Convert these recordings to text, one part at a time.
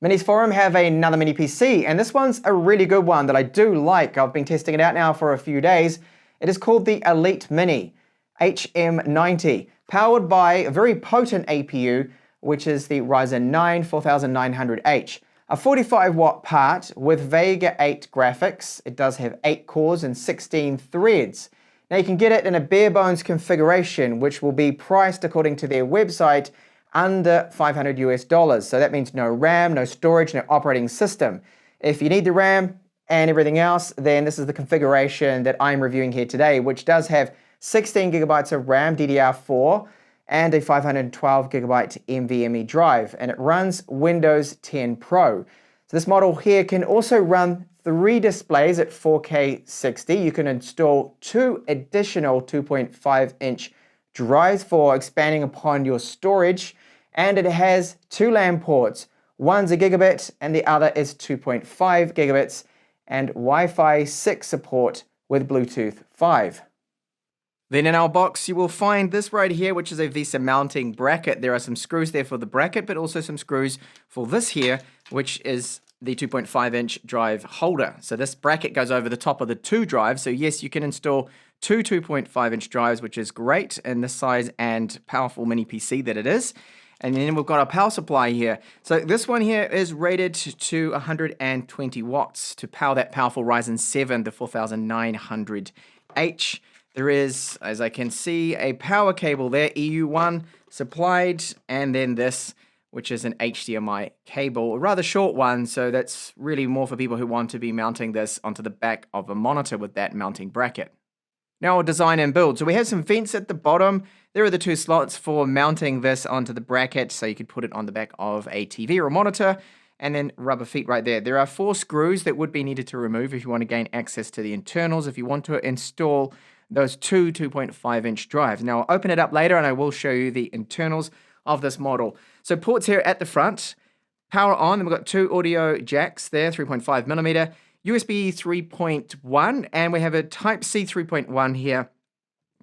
Minis Forum have another mini PC, and this one's a really good one that I do like. I've been testing it out now for a few days. It is called the Elite Mini HM90, powered by a very potent APU, which is the Ryzen 9 4900H. A 45-watt part with Vega 8 graphics. It does have 8 cores and 16 threads. Now you can get it in a bare bones configuration, which will be priced according to their website under $500 US. So that means no RAM, no storage, no operating system. If you need the RAM and everything else, then this is the configuration that I'm reviewing here today, which does have 16 gigabytes of RAM DDR4 and a 512 gigabyte NVMe drive, and it runs Windows 10 Pro. So this model here can also run 3 displays at 4K 60. You can install 2 additional 2.5-inch drives for expanding upon your storage, and it has 2 LAN ports. One's a gigabit and the other is 2.5 gigabits, and Wi-Fi 6 support with Bluetooth 5. Then in our box you will find this right here, which is a VESA mounting bracket. There are some screws there for the bracket, but also some screws for this here, which is the 2.5-inch drive holder. So this bracket goes over the top of the 2 drives. So yes, you can install 2 2.5-inch drives, which is great in this size and powerful mini PC that it is. And then we've got our power supply here. So this one here is rated to 120 watts to power that powerful Ryzen 7, the 4900H. There is, as I can see, a power cable there, EU1 supplied, and then this, which is an HDMI cable, a rather short one, so that's really more for people who want to be mounting this onto the back of a monitor with that mounting bracket. Now our design and build. So we have some vents at the bottom. There are the 2 slots for mounting this onto the bracket, so you could put it on the back of a TV or a monitor, and then rubber feet right there. There are 4 screws that would be needed to remove if you want to gain access to the internals, if you want to install those 2 2.5-inch drives. Now I'll open it up later and I will show you the internals of this model. So ports here at the front, power on, then we've got 2 audio jacks there, 3.5mm, USB 3.1, and we have a Type-C 3.1 here.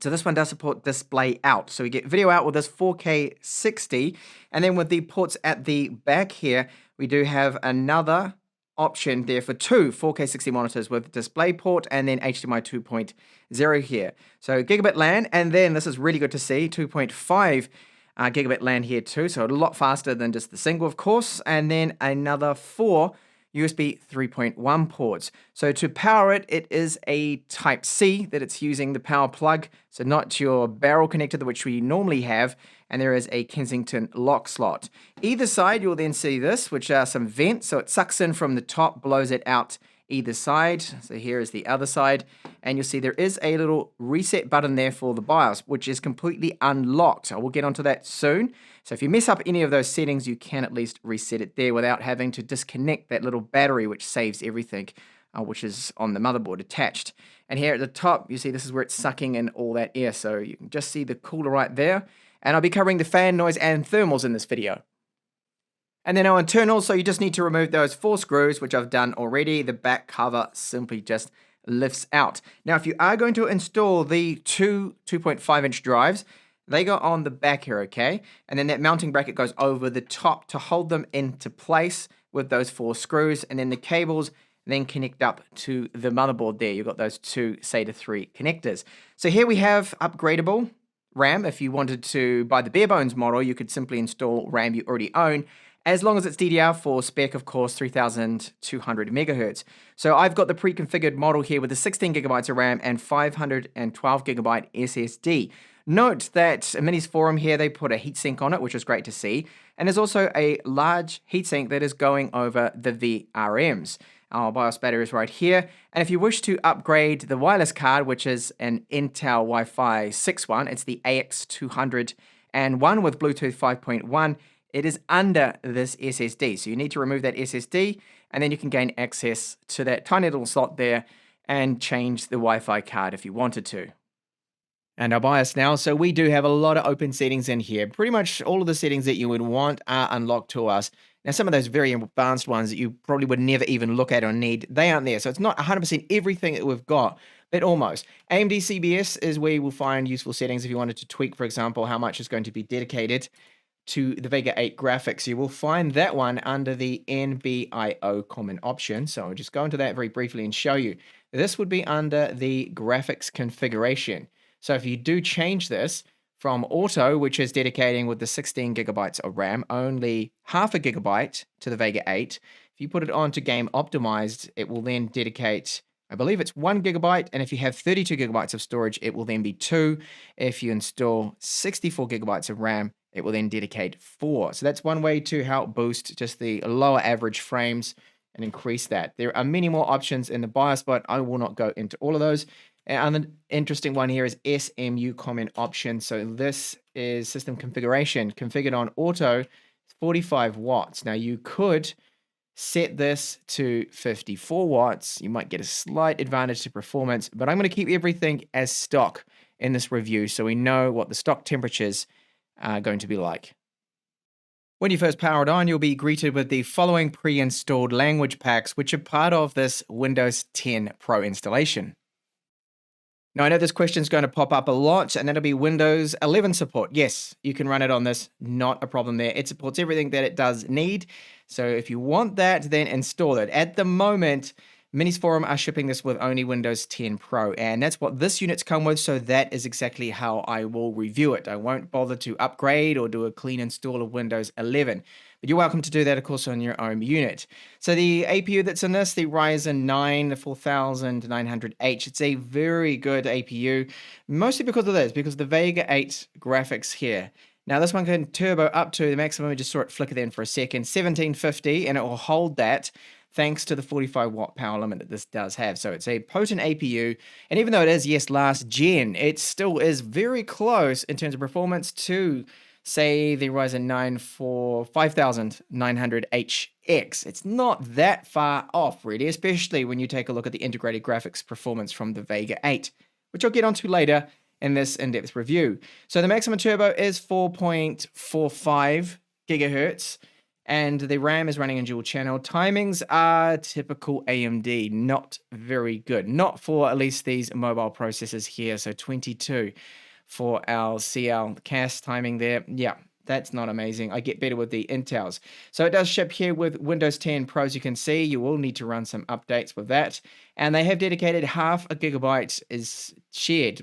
So this one does support display out. So we get video out with this 4K 60, and then with the ports at the back here, we do have another option there for 2 4K 60 monitors with DisplayPort and then HDMI 2.0 here. So gigabit LAN, and then this is really good to see, 2.5 gigabit LAN here too, so a lot faster than just the single, of course, and then another 4 USB 3.1 ports. So to power it, it is a Type-C that it's using the power plug, so not your barrel connector, which we normally have, and there is a Kensington lock slot. Either side, you'll then see this, which are some vents, so it sucks in from the top, blows it out either side. So here is the other side, and you'll see there is a little reset button there for the BIOS, which is completely unlocked. I will get onto that soon. So if you mess up any of those settings, you can at least reset it there without having to disconnect that little battery, which saves everything, which is on the motherboard attached. And here at the top, you see this is where it's sucking in all that air. So you can just see the cooler right there. And I'll be covering the fan noise and thermals in this video. And then our internals, so you just need to remove those 4 screws, which I've done already. The back cover simply just lifts out. Now, if you are going to install the 2 2.5-inch drives, they go on the back here, okay? And then that mounting bracket goes over the top to hold them into place with those 4 screws. And then the cables then connect up to the motherboard there. You've got those 2 SATA 3 connectors. So here we have upgradable RAM. If you wanted to buy the bare bones model, you could simply install RAM you already own, as long as it's DDR4 spec, of course, 3200 megahertz. So I've got the pre-configured model here with the 16 gigabytes of RAM and 512 gigabyte SSD. Note that in Minis Forum here, they put a heatsink on it, which is great to see. And there's also a large heatsink that is going over the VRMs. Our BIOS battery is right here. And if you wish to upgrade the wireless card, which is an Intel Wi-Fi 6 one, it's the AX200 and one with Bluetooth 5.1, it is under this SSD. So you need to remove that SSD, and then you can gain access to that tiny little slot there and change the Wi-Fi card if you wanted to. And our BIOS now, so we do have a lot of open settings in here. Pretty much all of the settings that you would want are unlocked to us. Now, some of those very advanced ones that you probably would never even look at or need, they aren't there. So it's not 100% everything that we've got, but almost. AMD CBS is where you will find useful settings if you wanted to tweak, for example, how much is going to be dedicated to the Vega 8 graphics, you will find that one under the NBIO common option. So I'll just go into that very briefly and show you. This would be under the graphics configuration. So if you do change this from auto, which is dedicating with the 16 gigabytes of RAM, only half a gigabyte to the Vega 8. If you put it on to game optimized, it will then dedicate, I believe it's 1 gigabyte. And if you have 32 gigabytes of storage, it will then be 2. If you install 64 gigabytes of RAM, it will then dedicate 4. So that's one way to help boost just the lower average frames and increase that. There are many more options in the BIOS, but I will not go into all of those. And an interesting one here is SMU comment option. So this is system configuration, configured on auto, 45 watts. Now you could set this to 54 watts. You might get a slight advantage to performance, but I'm going to keep everything as stock in this review so we know what the stock temperatures are going to be like. When you first power it on, you'll be greeted with the following pre-installed language packs, which are part of this Windows 10 Pro installation. Now, I know this question is going to pop up a lot, and that'll be Windows 11 support. Yes, you can run it on this, not a problem there. It supports everything that it does need. So if you want that, then install it. At the moment, Minis Forum are shipping this with only Windows 10 Pro, and that's what this unit's come with, so that is exactly how I will review it. I won't bother to upgrade or do a clean install of Windows 11, but you're welcome to do that, of course, on your own unit. So the APU that's in this, the Ryzen 9 4900H, it's a very good APU, mostly because of this, because of the Vega 8 graphics here. Now, this one can turbo up to the maximum. We just saw it flicker then for a second, 1750, and it will hold that thanks to the 45 watt power limit that this does have. So it's a potent APU, and even though it is, yes, last gen, it still is very close in terms of performance to, say, the Ryzen 9 5900HX. It's not that far off, really, especially when you take a look at the integrated graphics performance from the Vega 8, which I'll get onto later in this in-depth review. So the maximum turbo is 4.45 gigahertz. And the RAM is running in dual channel. Timings are typical AMD, not very good. Not for at least these mobile processors here. So 22 for our CL CAS timing there. Yeah, that's not amazing. I get better with the Intels. So it does ship here with Windows 10 Pro, as you can see. You will need to run some updates with that. And they have dedicated half a gigabyte is shared,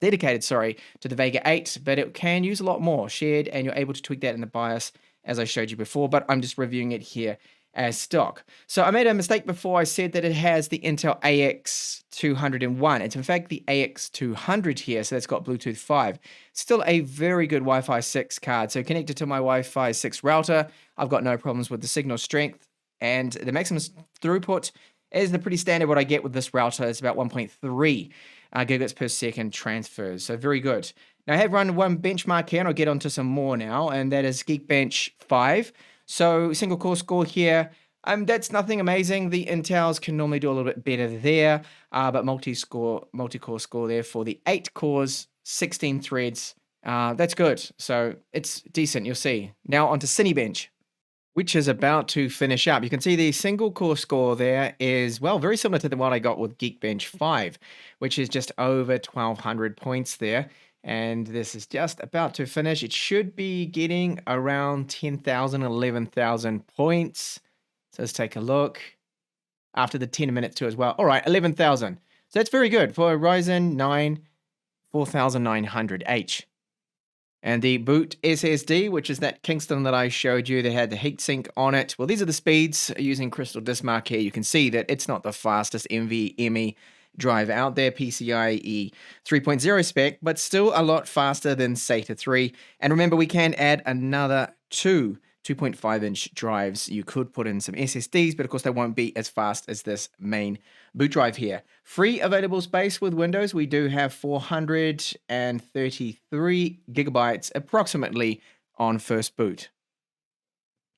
dedicated, sorry, to the Vega 8, but it can use a lot more shared, and you're able to tweak that in the BIOS as I showed you before, but I'm just reviewing it here as stock. So I made a mistake before. I said that it has the Intel AX201. It's in fact the AX200 here, so that's got Bluetooth 5. Still a very good Wi-Fi 6 card. So connected to my Wi-Fi 6 router, I've got no problems with the signal strength, and the maximum throughput is the pretty standard what I get with this router. It's about 1.3 gigabits per second transfers, so very good. Now, I have run one benchmark here, and I'll get onto some more now, and that is Geekbench 5. So, single core score here, that's nothing amazing. The Intels can normally do a little bit better there, but multi-core score there for the 8 cores, 16 threads. That's good. So, it's decent, you'll see. Now, onto Cinebench, which is about to finish up. You can see the single core score there is, well, very similar to the one I got with Geekbench 5, which is just over 1,200 points there. And this is just about to finish. It should be getting around 10,000, 11,000 points. So let's take a look. After the 10 minutes too as well. All right, 11,000. So that's very good for a Ryzen 9 4900H. And the boot SSD, which is that Kingston that I showed you, they had the heatsink on it. Well, these are the speeds using Crystal Disk Mark here. You can see that it's not the fastest NVMe drive out there, PCIe 3.0 spec, but still a lot faster than SATA 3. And remember, we can add another 2.5-inch drives. You could put in some SSDs, but of course they won't be as fast as this main boot drive here. Free available space with Windows, we do have 433 gigabytes approximately on first boot.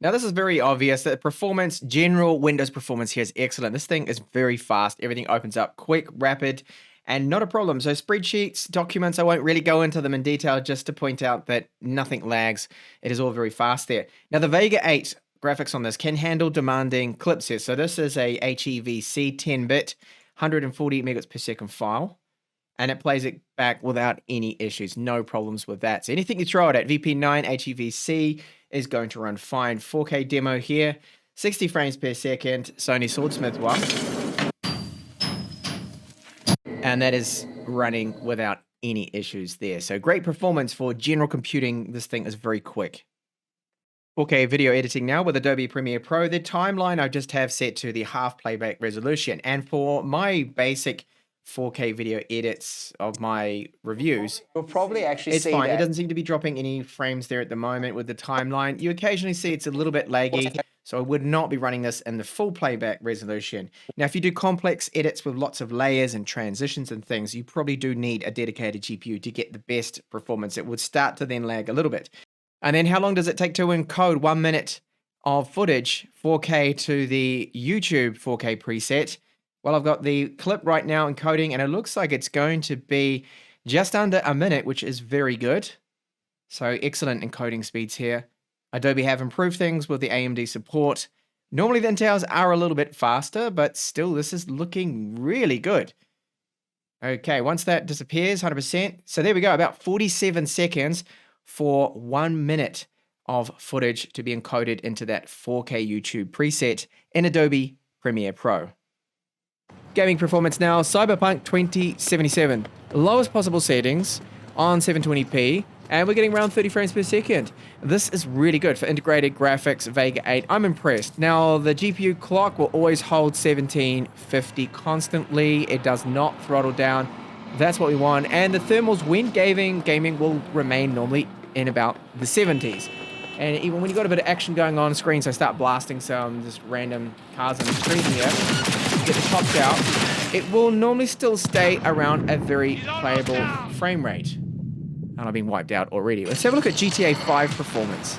Now, this is very obvious that performance, general Windows performance here is excellent. This thing is very fast. Everything opens up quick, rapid, and not a problem. So spreadsheets, documents, I won't really go into them in detail, just to point out that nothing lags. It is all very fast there. Now, the Vega 8 graphics on this can handle demanding clips here. So this is a HEVC 10-bit, 140 megabits per second file. and it plays it back without any issues, no problems with that. So anything you throw it at, VP9 HEVC is going to run fine. 4K demo here, 60 frames per second, Sony Swordsmith one. And that is running without any issues there. So great performance for general computing. This thing is very quick. 4K video editing now with Adobe Premiere Pro. The timeline I just have set to the half playback resolution. And for my basic 4K video edits of my reviews, You'll probably actually it's see fine. that. It doesn't seem to be dropping any frames there at the moment with the timeline. You occasionally see it's a little bit laggy, so I would not be running this in the full playback resolution. Now, if you do complex edits with lots of layers and transitions and things, you probably do need a dedicated GPU to get the best performance. It would start to then lag a little bit. And then how long does it take to encode 1 minute of footage, 4K to the YouTube 4K preset? Well, I've got the clip right now encoding, and it looks like it's going to be just under a minute, which is very good. So excellent encoding speeds here. Adobe have improved things with the AMD support. Normally the Intels are a little bit faster, but still this is looking really good. Okay, once that disappears, 100%. So there we go, about 47 seconds for 1 minute of footage to be encoded into that 4K YouTube preset in Adobe Premiere Pro. Gaming performance now, Cyberpunk 2077. Lowest possible settings on 720p, and we're getting around 30 frames per second. This is really good for integrated graphics, Vega 8. I'm impressed. Now, the GPU clock will always hold 1750 constantly. It does not throttle down. That's what we want. And the thermals when gaming will remain normally in about the 70s. And even when you've got a bit of action going on screen, so start blasting some just random cars on the screen here, get the tops out, it will normally still stay around a very playable frame rate. And I've been wiped out already. Let's have a look at GTA 5 performance.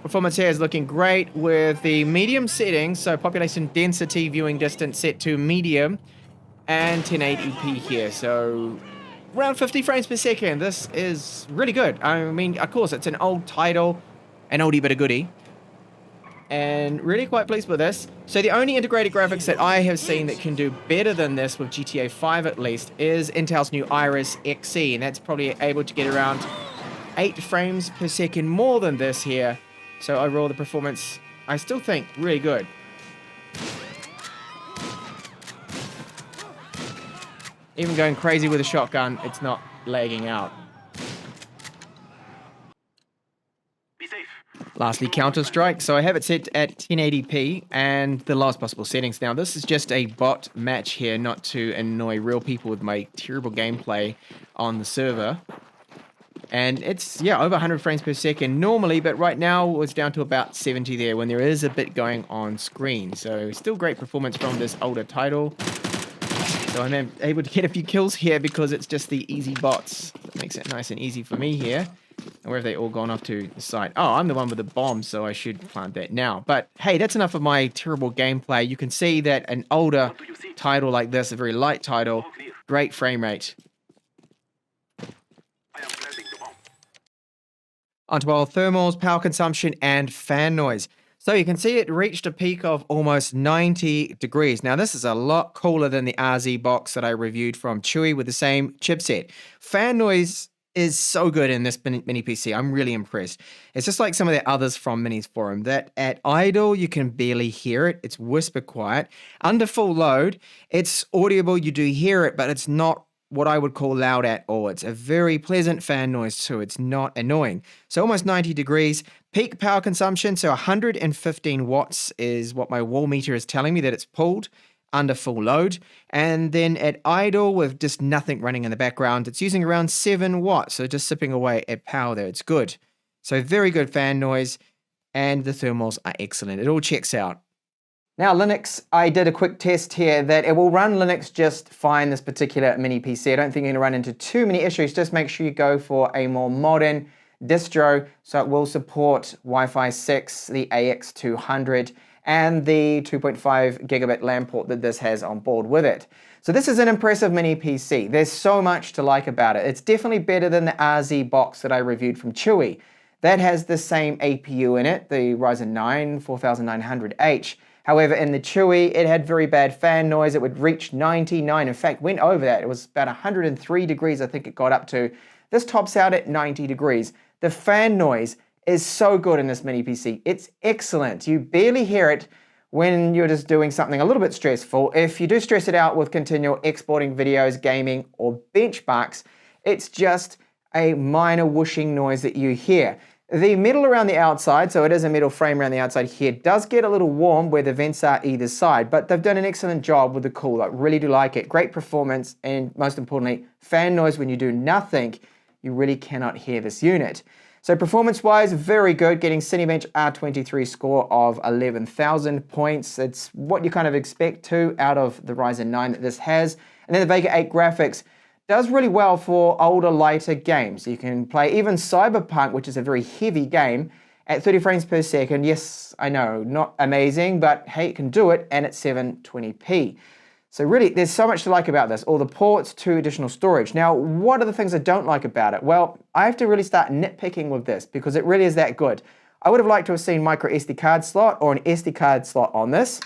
Performance here is looking great with the medium settings, so population density viewing distance set to medium, and 1080p here, so around 50 frames per second. This is really good. I mean, of course, it's an old title, an oldie but a goodie, and really quite pleased with this. So the only integrated graphics that I have seen that can do better than this with GTA 5 at least is Intel's new Iris Xe, and that's probably able to get around 8 frames per second more than this here. So overall the performance, I still think, really good. Even going crazy with a shotgun, it's not lagging out. Lastly, Counter-Strike. So I have it set at 1080p and the lowest possible settings. Now, this is just a bot match here, not to annoy real people with my terrible gameplay on the server. And it's, yeah, over 100 frames per second normally, but right now it's down to about 70 there when there is a bit going on screen. So still great performance from this older title. So I'm able to get a few kills here because it's just the easy bots. That makes it nice and easy for me here. And where have they all gone off to the side? Oh, I'm the one with the bomb, so I should plant that now. But hey, that's enough of my terrible gameplay. You can see that an older title like this, a very light title, great frame rate. Onto our thermals, power consumption, and fan noise. So you can see it reached a peak of almost 90 degrees. Now this is a lot cooler than the RZ box that I reviewed from Chewy with the same chipset. Fan noise is so good in this mini PC. I'm really impressed. It's just like some of the others from Minis Forum that at idle you can barely hear it. It's whisper quiet. Under full load, it's audible. You do hear it, but it's not what I would call loud at all. It's a very pleasant fan noise too. It's not annoying. So almost 90 degrees. Peak power consumption, so 115 watts is what my wall meter is telling me that it's pulled under full load. And then at idle with just nothing running in the background, it's using around 7 watts. So just sipping away at power there. It's good. So very good fan noise, and the thermals are excellent. It all checks out. Now Linux, I did a quick test here that it will run Linux just fine, this particular mini PC. I don't think you're going to run into too many issues. Just make sure you go for a more modern distro, so it will support Wi-Fi 6, the AX200, and the 2.5 gigabit LAN port that this has on board with it. So this is an impressive mini PC. There's so much to like about it. It's definitely better than the RZ box that I reviewed from Chewy. That has the same APU in it, the Ryzen 9 4900H, However, in the Chewy, it had very bad fan noise. It would reach 99. In fact, went over that. It was about 103 degrees, I think it got up to. This tops out at 90 degrees. The fan noise is so good in this mini PC. It's excellent. You barely hear it when you're just doing something a little bit stressful. If you do stress it out with continual exporting videos, gaming, or benchmarks, it's just a minor whooshing noise that you hear. The metal around the outside, so it is a metal frame around the outside here, does get a little warm where the vents are either side, but they've done an excellent job with the cooler. Really do like it. Great performance, and most importantly, fan noise when you do nothing. You really cannot hear this unit. So performance-wise, very good, getting Cinebench R23 score of 11,000 points. It's what you kind of expect to out of the Ryzen 9 that this has. And then the Vega 8 graphics does really well for older, lighter games. You can play even Cyberpunk, which is a very heavy game, at 30 frames per second. Yes, I know, not amazing, but hey, it can do it, and at 720p. So really, there's so much to like about this. All the ports, 2 additional storage. Now, what are the things I don't like about it? Well, I have to really start nitpicking with this because it really is that good. I would have liked to have seen micro SD card slot or an SD card slot on this.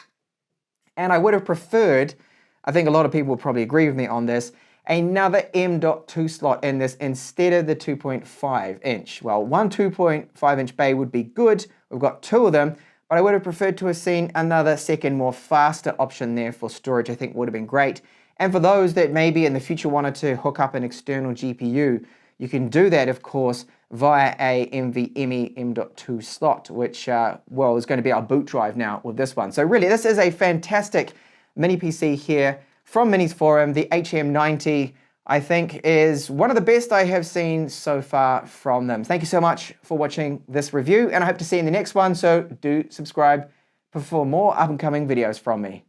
And I would have preferred, I think a lot of people will probably agree with me on this, another M.2 slot in this instead of the 2.5 inch. Well, one 2.5 inch bay would be good. We've got 2 of them, but I would have preferred to have seen another second, more faster option there for storage. I think would have been great. And for those that maybe in the future wanted to hook up an external GPU, you can do that, of course, via a NVMe M.2 slot, which, well, is going to be our boot drive now with this one. So really, this is a fantastic mini PC here from Minis Forum. The HM90, I think, is one of the best I have seen so far from them. Thank you so much for watching this review, and I hope to see you in the next one, so do subscribe for more up-and-coming videos from me.